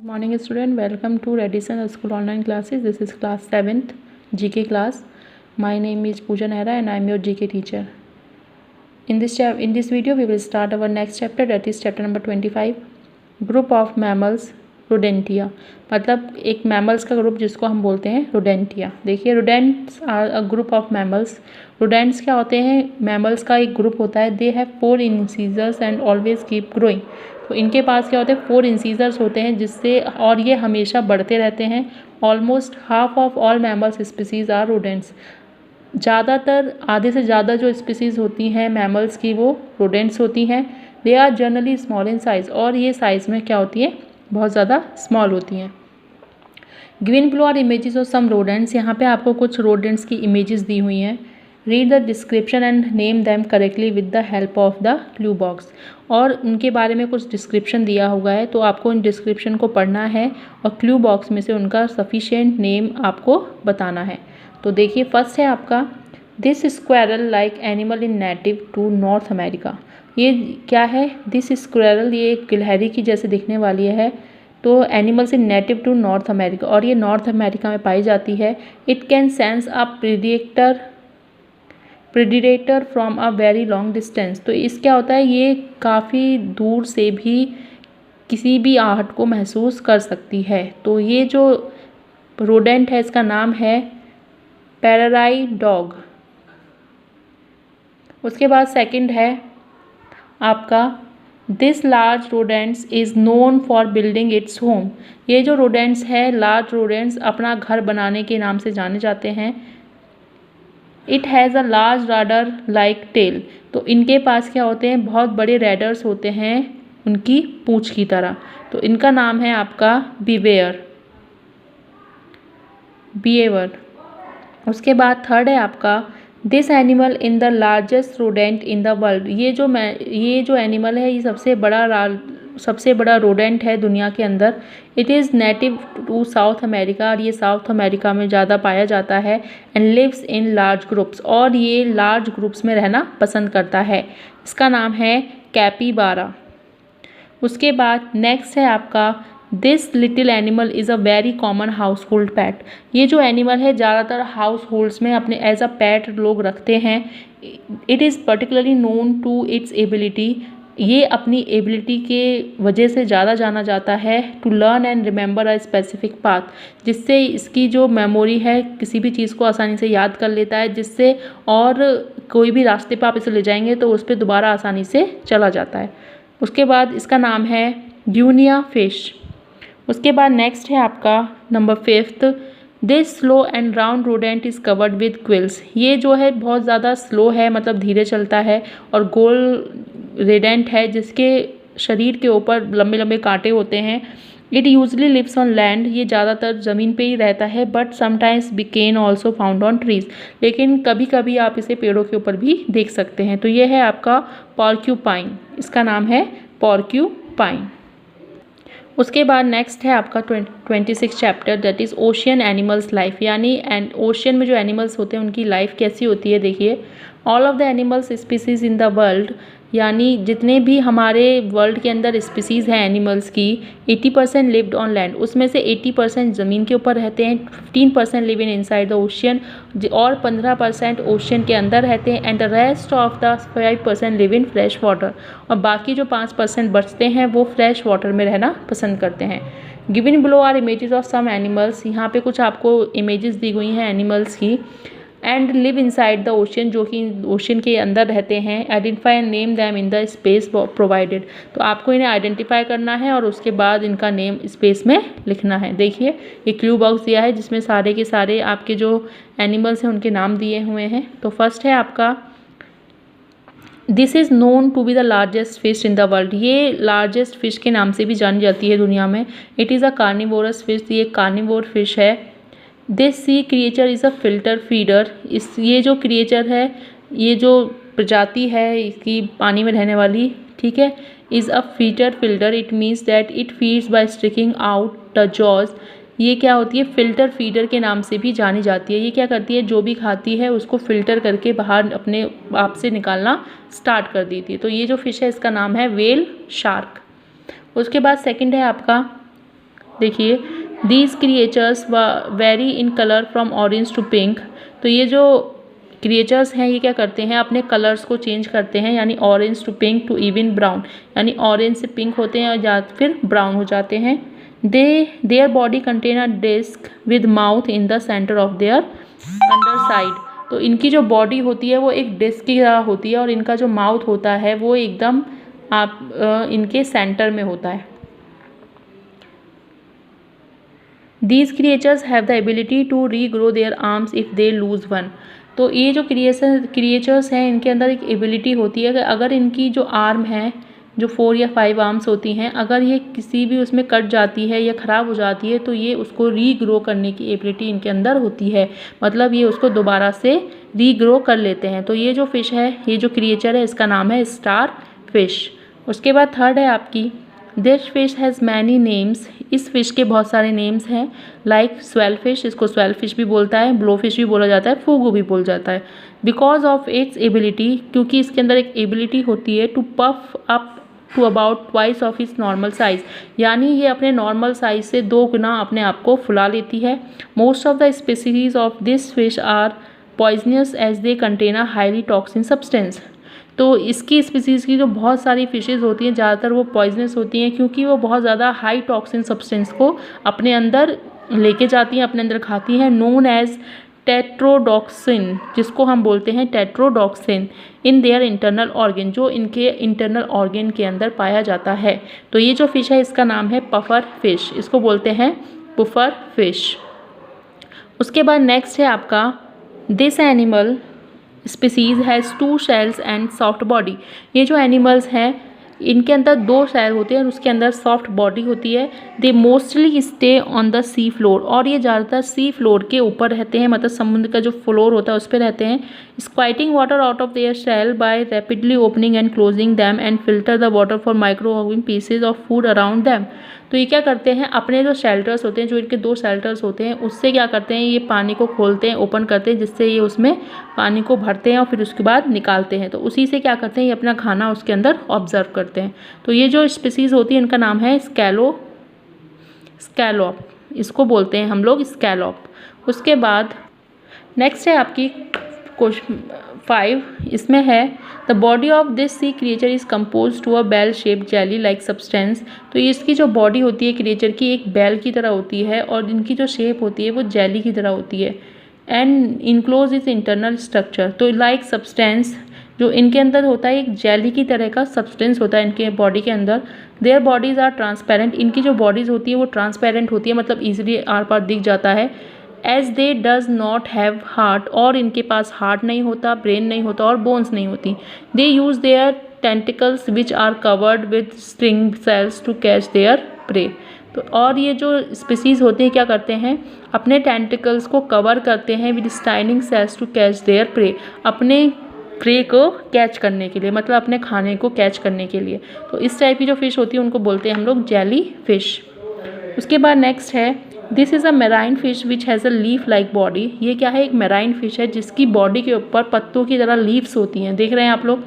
Morning student, welcome to Redison School online classes. This is class 7th GK class. My name is Pooja Nehra and I am your GK teacher. In this video we will start our next chapter, that is chapter number 25, Group of Mammals Rodentia. मतलब एक mammals का group जिसको हम बोलते हैं Rodentia. देखिए rodents are a group of mammals. Rodents क्या होते हैं? मैमल्स का एक ग्रुप होता है. They have 4 incisors and always keep growing. तो इनके पास क्या होते हैं? 4 इंसीजर्स होते हैं जिससे, और ये हमेशा बढ़ते रहते हैं. Almost half of all mammals species are rodents. ज़्यादातर आधे से ज़्यादा जो स्पीसीज़ होती हैं मैमल्स की वो रोडेंट्स होती हैं. They are generally small in size, और ये साइज़ में क्या होती है? बहुत ज़्यादा स्मॉल होती हैं. Given below are images of some rodents. यहाँ पे आपको कुछ रोडेंट्स की इमेजेस दी हुई हैं. Read the description and name them correctly with the help of the clue box. और उनके बारे में कुछ डिस्क्रिप्शन दिया हुआ है, तो आपको उन डिस्क्रिप्शन को पढ़ना है और क्लू बॉक्स में से उनका सफिशिएंट नेम आपको बताना है. तो देखिए फर्स्ट है आपका, this squirrel like animal in native to North America. ये क्या है? दिस स्क्वायरल, ये एक गिलहरी की जैसे दिखने वाली है. तो animals in native to North America, और ये नॉर्थ अमेरिका में पाई जाती है. It can sense a predator from a very long distance. तो इस क्या होता है? ये काफ़ी दूर से भी किसी भी आहट को महसूस कर सकती है. तो ये जो रोडेंट है इसका नाम है पैराराई डॉग. उसके बाद सेकंड है आपका, this large rodents is known for building its home. ये जो रोडेंट्स है, लार्ज रोडेंट्स अपना घर बनाने के नाम से जाने जाते हैं. It has a large rudder like tail. तो इनके पास क्या होते हैं? बहुत बड़े रैडर्स होते हैं उनकी पूंछ की तरह. तो इनका नाम है आपका बीवेयर. उसके बाद थर्ड है आपका, this animal in the largest rodent in the world. ये जो एनिमल है ये सबसे बड़ा रोडेंट है दुनिया के अंदर. It is native to South America, और ये साउथ अमेरिका में ज़्यादा पाया जाता है. And lives in large groups, और ये लार्ज ग्रुप्स में रहना पसंद करता है. इसका नाम है कैपिबारा. उसके बाद नेक्स्ट है आपका, this little animal is a very common house hold PAT. ये जो एनिमल है ज़्यादातर हाउस होल्ड्स में अपने एज अ पैट लोग रखते हैं. It is particularly known to its ability. ये अपनी एबिलिटी के वजह से ज़्यादा जाना जाता है. To learn and remember a specific path, जिससे इसकी जो मेमोरी है किसी भी चीज़ को आसानी से याद कर लेता है, जिससे और कोई भी रास्ते पर आप इसे ले जाएंगे तो उस पर दोबारा आसानी से चला जाता है. उसके बाद इसका नाम है ड्यूनिया फिश. उसके बाद नेक्स्ट है आपका number 5th, this slow and round rodent is covered with quills. ये जो है बहुत ज़्यादा स्लो है, मतलब धीरे चलता है, और गोल रोडेंट है जिसके शरीर के ऊपर लंबे लंबे कांटे होते हैं. It usually lives on land. ये ज़्यादातर ज़मीन पे ही रहता है, but sometimes be can also found on trees. लेकिन कभी कभी आप इसे पेड़ों के ऊपर भी देख सकते हैं. तो ये है आपका पॉर्क्यूपाइन. इसका नाम है पॉर्क्यूपाइन. उसके बाद नेक्स्ट है आपका 26 chapter, that is ocean animals life. यानी ओशियन में जो एनिमल्स होते हैं उनकी लाइफ कैसी होती है. देखिए, all of the animals species in the world, यानी जितने भी हमारे वर्ल्ड के अंदर स्पीसीज़ हैं एनिमल्स की, 80% लिव्ड ऑन लैंड. उसमें से 80% ज़मीन के ऊपर रहते हैं, 15% live in inside the ocean, और 15% ओशियन के अंदर रहते हैं. And the rest of the 5% live in fresh water, और बाकी जो 5% बचते हैं वो फ्रेश वाटर में रहना पसंद करते हैं. Given below are images of some animals. यहाँ पे कुछ आपको इमेजेस दी गई हैं एनिमल्स की. And live inside the ocean, जो कि ओशियन के अंदर रहते हैं. Identify and name them in the space provided. तो आपको इन्हें आइडेंटिफाई करना है और उसके बाद इनका नेम स्पेस में लिखना है. देखिए ये क्लू बॉक्स दिया है जिसमें सारे के सारे आपके जो एनिमल्स हैं उनके नाम दिए हुए हैं. तो फर्स्ट है आपका, this is known to be the largest fish in the world. ये लार्जेस्ट फिश के नाम से भी जानी जाती है दुनिया में. It is a carnivorous fish. ये कार्निवोर फिश है. This sea creature is a filter feeder. ये जो क्रिएचर है, ये जो प्रजाति है इसकी पानी में रहने वाली, ठीक है, is a feeder filter. It means that it feeds by sticking out the jaws. ये क्या होती है? फिल्टर फीडर के नाम से भी जानी जाती है. ये क्या करती है? जो भी खाती है उसको फिल्टर करके बाहर अपने आप से निकालना स्टार्ट कर देती है. तो ये जो फिश है इसका नाम है व्हेल शार्क. उसके बाद सेकंड है आपका, देखिए, these creatures vary in colour from orange to pink. तो ये जो क्रिएचर्स हैं ये क्या करते हैं, अपने कलर्स को चेंज करते हैं, यानी orange to pink to even brown, यानी ऑरेंज से पिंक होते हैं और या फिर ब्राउन हो जाते हैं। Their body contain a disc with mouth in the centre of their under side. तो इनकी जो बॉडी होती है वो एक डिस्क की तरह होती है और इनका जो माउथ होता है वो एकदम इनके सेंटर में होता है। These creatures have the ability to regrow their arms if they lose one। तो ये जो क्रिएचर्स हैं इनके अंदर एक एबिलिटी होती है कि अगर इनकी जो आर्म है, जो 4 या 5 आर्म्स होती हैं, अगर ये किसी भी उसमें कट जाती है या ख़राब हो जाती है तो ये उसको रीग्रो करने की एबिलिटी इनके अंदर होती है, मतलब ये उसको दोबारा से रीग्रो कर लेते हैं। तो ये जो फ़िश है, ये जो क्रिएचर है, इसका नाम है स्टार फिश। उसके बाद थर्ड है आपकी, this fish has many names. इस फिश के बहुत सारे नेम्स हैं, लाइक स्वेल फिश, इसको स्वेल फिश भी बोलता है, ब्लो फिश भी बोला जाता है, फूगू भी बोला जाता है। बिकॉज ऑफ इट्स एबिलिटी, क्योंकि इसके अंदर एक एबिलिटी होती है to puff up to about twice of its normal size, यानी ये अपने नॉर्मल साइज से 2 गुना अपने आप को फुला लेती है। Most of the species of this fish are poisonous as they contain a highly toxin substance. तो इसकी स्पीसीज़ की जो बहुत सारी फिशेज़ होती हैं ज़्यादातर वो पॉइजनस होती हैं, क्योंकि वो बहुत ज़्यादा हाई टॉक्सिन सब्सटेंस को अपने अंदर लेके जाती हैं, अपने अंदर खाती हैं। नोन एज टेट्रोडॉक्सिन, जिसको हम बोलते हैं टेट्रोडॉक्सिन, इन देयर इंटरनल ऑर्गन, जो इनके इंटरनल ऑर्गन के अंदर पाया जाता है। तो ये जो फिश है इसका नाम है पफर फिश, इसको बोलते हैं पुफर फिश। उसके बाद नेक्स्ट है आपका, this animal species has 2 shells and soft body. ये जो एनिमल्स हैं इनके अंदर 2 शेल होते हैं और उसके अंदर सॉफ्ट बॉडी होती है। They mostly stay on the sea floor, और ये ज़्यादातर सी फ्लोर के ऊपर रहते हैं, मतलब समुद्र का जो फ्लोर होता है उस पर रहते हैं। Squirting water out of their shell by rapidly opening and closing them and filter the water for microwave pieces of food around them. तो ये क्या करते हैं, अपने जो शेल्टर्स होते हैं, जो इनके 2 शेल्टर्स होते हैं, उससे क्या करते हैं, ये पानी को खोलते हैं, ओपन करते हैं, जिससे ये उसमें पानी को भरते हैं और फिर उसके बाद निकालते हैं। तो उसी से क्या करते हैं, ये अपना खाना उसके अंदर ऑब्जर्व करते हैं। तो ये जो स्पीसीज़ होती है इनका नाम है स्कैलोप, इसको बोलते हैं हम लोग स्कैलोप। उसके बाद नेक्स्ट है आपकी क्वेश्चन 5, इसमें है the body of this sea creature is compose to a bell shaped jelly like substance. तो इसकी जो बॉडी होती है क्रिएचर की एक बेल की तरह होती है और इनकी जो शेप होती है वो जेली की तरह होती है। And enclose is internal structure, तो लाइक सब्सटेंस, जो इनके अंदर होता है एक जेली की तरह का सब्सटेंस होता है इनके बॉडी के अंदर। देयर बॉडीज़ आर ट्रांसपेरेंट, इनकी जो बॉडीज़ होती है वो ट्रांसपेरेंट होती है, मतलब ईजिली आर पार दिख जाता है। As they does not have heart, और इनके पास हार्ट नहीं होता, ब्रेन नहीं होता और बोन्स नहीं होती। They use their tentacles which are covered with string cells to catch their prey. तो और ये जो स्पीसीज़ होते हैं क्या करते हैं, अपने टेंटिकल्स को कवर करते हैं with stinging cells to catch their prey, अपने प्रे को कैच करने के लिए, मतलब अपने खाने को कैच करने के लिए। तो इस टाइप की जो फिश होती है उनको बोलते हैं हम लोग जेली फिश। उसके बाद नेक्स्ट है, this is a marine fish which has a leaf like body. ये क्या है, एक मेराइन फिश है जिसकी बॉडी के ऊपर पत्तों की तरह लीव्स होती हैं। देख रहे हैं आप लोग,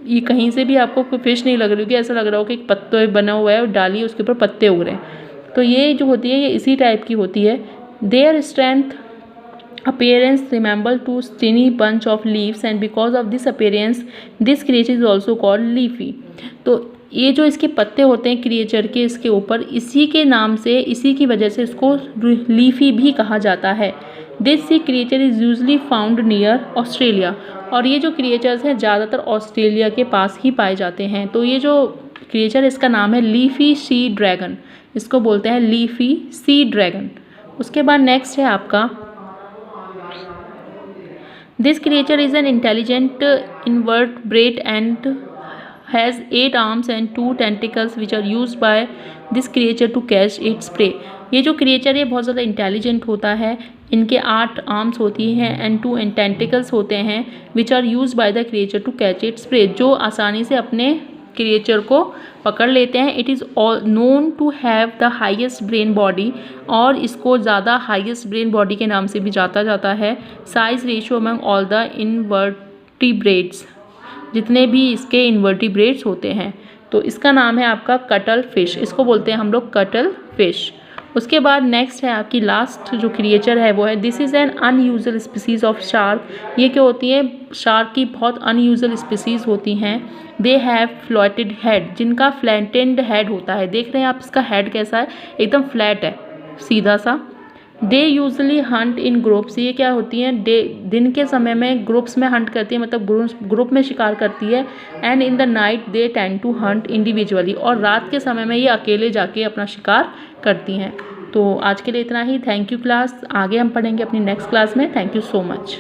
ये कहीं से भी आपको कोई फिश नहीं लग रही होगी, ऐसा लग रहा हो कि एक पत्ते बना हुआ है और डाली उसके ऊपर पत्ते उग रहे हैं। तो ये जो होती है ये इसी टाइप की होती है। Their strength appearance resemble to skinny bunch of leaves and because of this appearance this creature is also called leafy। तो ये जो इसके पत्ते होते हैं क्रिएचर के इसके ऊपर, इसी के नाम से, इसी की वजह से इसको लीफी भी कहा जाता है। This sea creature is usually found near Australia, और ये जो क्रिएचर्स हैं ज़्यादातर ऑस्ट्रेलिया के पास ही पाए जाते हैं। तो ये जो क्रिएचर इसका नाम है लीफी सी ड्रैगन, इसको बोलते हैं लीफी सी ड्रैगन। उसके बाद नेक्स्ट है आपका, this creature is an intelligent invertebrate and has 8 arms and 2 tentacles which are used by this creature to catch its prey। ये जो क्रिएचर है बहुत ज़्यादा इंटेलिजेंट होता है, इनके 8 आर्म्स होती हैं एंड 2 टेंटिकल्स होते हैं which are use by the creature to catch its prey, जो आसानी से अपने क्रिएचर को पकड़ लेते हैं। It is known to have the highest brain body, और इसको ज़्यादा हाईएस्ट ब्रेन बॉडी के नाम से भी जाता जाता है। Size ratio among all the invertebrates, जितने भी इसके इन्वर्टिब्रेट्स होते हैं। तो तो इसका नाम है आपका कटल फिश, इसको बोलते हैं हम लोग कटल फिश। उसके बाद नेक्स्ट है आपकी लास्ट जो क्रिएचर है वो है this is an unusual species of shark. ये क्या होती है, शार्क की बहुत अनयूजुअल स्पीसीज होती हैं। दे हैव फ्लैटेड हेड, जिनका फ्लैटेंड हेड होता है। देख रहे हैं आप इसका हेड कैसा है, एकदम फ्लैट है, सीधा सा। They usually Hunt in groups, ये क्या होती हैं, दिन के समय में ग्रुप्स में हंट करती है, मतलब ग्रुप में शिकार करती है। And in the night they tend to hunt individually, और रात के समय में ये अकेले जाके अपना शिकार करती हैं। तो आज के लिए इतना ही। थैंक यू क्लास, आगे हम पढ़ेंगे अपनी नेक्स्ट क्लास में। Thank you so much.